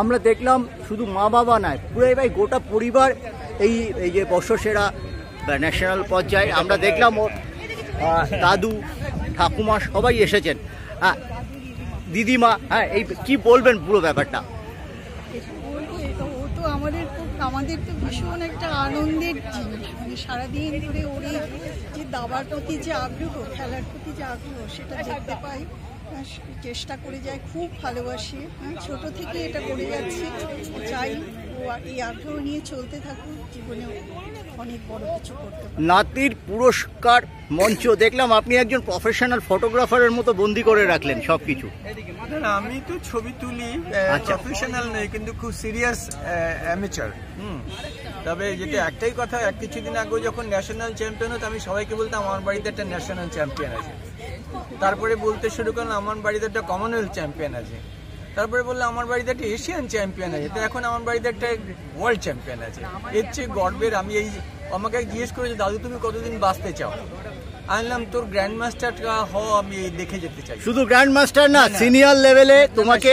আমরা দেখলাম শুধু মা বাবা নয়, পুরো ভাই গোটা পরিবার এই যে বর্ষসেরা ন্যাশনাল পর্যায়ে আমরা দেখলাম ওর দাদু ঠাকুমা সবাই এসেছেন, হ্যাঁ দিদিমা, হ্যাঁ এই কি বলবেন পুরো ব্যাপারটা? ও তো আমাদের তো ভীষণ একটা আনন্দের জিনিস, মানে সারাদিন ধরে ওরে যে দাবার প্রতি যে আগ্রহ, খেলার প্রতি যে আগ্রহ সেটা দেখতে পাই, চেষ্টা করে যায়, খুব ভালোবাসি, ছোট থেকে এটা করে যাচ্ছি, চাই ও এই আগ্রহ নিয়ে চলতে থাকুক, জীবনে অনেক বড় কিছু করতে পারে। নাতির পুরস্কার মঞ্চ দেখলাম আপনি একজন প্রফেশনাল ফটোগ্রাফারের মতো বন্দি করে রাখলেন সবকিছু। আমি তো ছবি তুলি, প্রফেশনাল নই, কিন্তু খুব সিরিয়াস অ্যামেচার। তবে যেটা একটাই কথা, কিছুদিন আগে যখন ন্যাশনাল চ্যাম্পিয়ন হতো আমি সবাইকে বলতাম আমার বাড়িতে একটা ন্যাশনাল চ্যাম্পিয়ন আছে, তারপরে বলতে শুরু করলাম আমার বাড়িতে একটা কমনওয়েলথ চ্যাম্পিয়ন আছে, তারপরে বললাম আমার বাড়িতে একটা এশিয়ান চ্যাম্পিয়ন আছে, তো এখন আমার বাড়িতে একটা ওয়ার্ল্ড চ্যাম্পিয়ন আছে। এর চেয়ে গর্বের আমি এই, আমাকে জিজ্ঞেস করেছে দাদু তুমি কতদিন বাঁচতে চাও, আনলাম তোর গ্র্যান্ড মাস্টারটা আমি দেখে যেতে চাই। শুধু গ্র্যান্ড মাস্টার না, সিনিয়র লেভেলে তোমাকে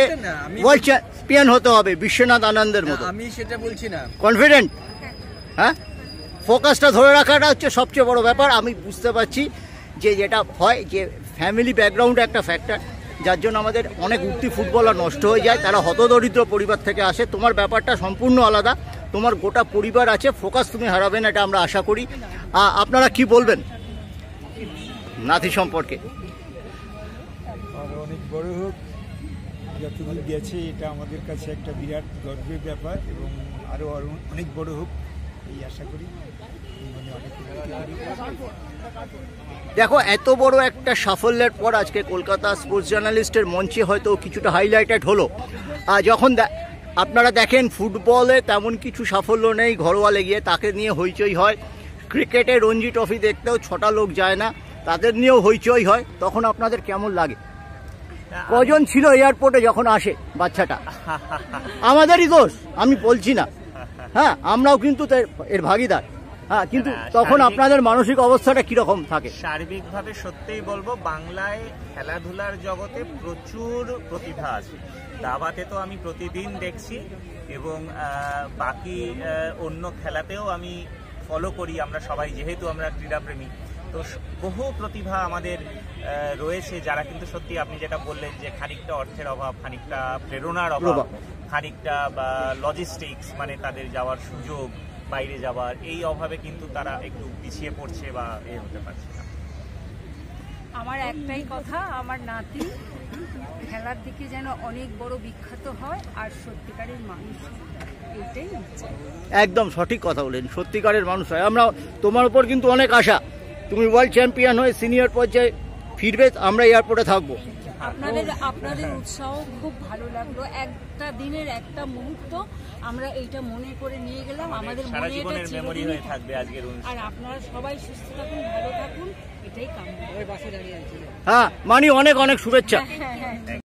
ওয়ার্ল্ড চ্যাম্পিয়ন হতে হবে বিশ্বনাথ আনন্দের মতো। আমি সেটা বলছি না। কনফিডেন্ট? হ্যাঁ, ফোকাসটা ধরে রাখাটা হচ্ছে সবচেয়ে বড় ব্যাপার। আমি বুঝতে পারছি যে যেটা হয় যে ফ্যামিলি ব্যাকগ্রাউন্ড একটা ফ্যাক্টর, যার জন্য আমাদের অনেক উঠতি ফুটবলার নষ্ট হয়ে যায়, তারা হতদরিদ্র পরিবার থেকে আসে। তোমার ব্যাপারটা সম্পূর্ণ আলাদা, তোমার গোটা পরিবার আছে, ফোকাস তুমি হারাবে না, এটা আমরা আশা করি। আপনারা কি বলবেন নাতি সম্পর্কে? অনেক বড় হোক, যতদূর গেছে এটা আমাদের কাছে একটা বিরাট গর্বের ব্যাপার, এবং আরও অনেক বড় হোক এই আশা করি, মানে অনেক। দেখো এত বড় একটা সাফল্যের পর আজকে কলকাতা স্পোর্টস জার্নালিস্টের মঞ্চে হয়তো কিছুটা হাইলাইটেড হলো। যখন আপনারা দেখেন ফুটবলে তেমন কিছু সাফল্য নেই, ঘরোয়া লেগে তাকে নিয়ে হইচই হয়। ক্রিকেটে রঞ্জি ট্রফি দেখতেও 6টা লোক যায় না, তাদের নিয়েও হইচই হয়। তখন আপনাদের কেমন লাগে? কজন ছিল এয়ারপোর্টে যখন আসে বাচ্চাটা? আমাদেরই দোষ, আমি বলছি না, হ্যাঁ আমরাও কিন্তু এর ভাগিদার, হ্যাঁ, কিন্তু তখন আপনাদের মানসিক অবস্থাটা কিরকম থাকে? সার্বিকভাবে সত্যিই বলবো, বাংলায় খেলাধুলার জগতে প্রচুর প্রতিভা আছে। দাবাতে তো আমি প্রতিদিন দেখছি, এবং বাকি অন্য খেলাতেও আমি ফলো করি। আমরা সবাই যেহেতু আমরা ক্রীড়াপ্রেমী, তো বহু প্রতিভা আমাদের রয়েছে, যারা কিন্তু সত্যি আপনি যেটা বললেন যে খানিকটা অর্থের অভাব, খানিকটা প্রেরণার অভাব, খানিকটা বা লজিস্টিক্স মানে তাদের যাওয়ার সুযোগ, বাইরে যাওয়ার এই অভাবে কিন্তু তারা একটু পিছিয়ে পড়ছে বা হতে পারছে না। আমার একটাই কথা, আমার নাতি খেলার দিকে যেন অনেক বড় বিখ্যাত হয় আর সত্যিকারের মানুষ, এটাই একদম সঠিক কথা বলেন, সত্যিকারের মানুষ হয়। আমরা তোমার উপর কিন্তু অনেক আশা, তুমি ওয়ার্ল্ড চ্যাম্পিয়ন হয়ে সিনিয়র পর্যায়ে ফিরবে, আমরা এয়ারপোর্টে থাকবো। আপনাদের উৎসাহ খুব ভালো লাগলো, একটা দিনের একটা মুহূর্ত আমরা এইটা মনে করে নিয়ে গেলাম, আমাদের সারা জীবনের মেমোরি হয়ে থাকবে আজকের অনুষ্ঠান। আর আপনারা সবাই সুস্থ থাকুন, ভালো থাকুন, এটাই কাম্য। হ্যাঁ, মানি অনেক অনেক শুভেচ্ছা। হ্যাঁ।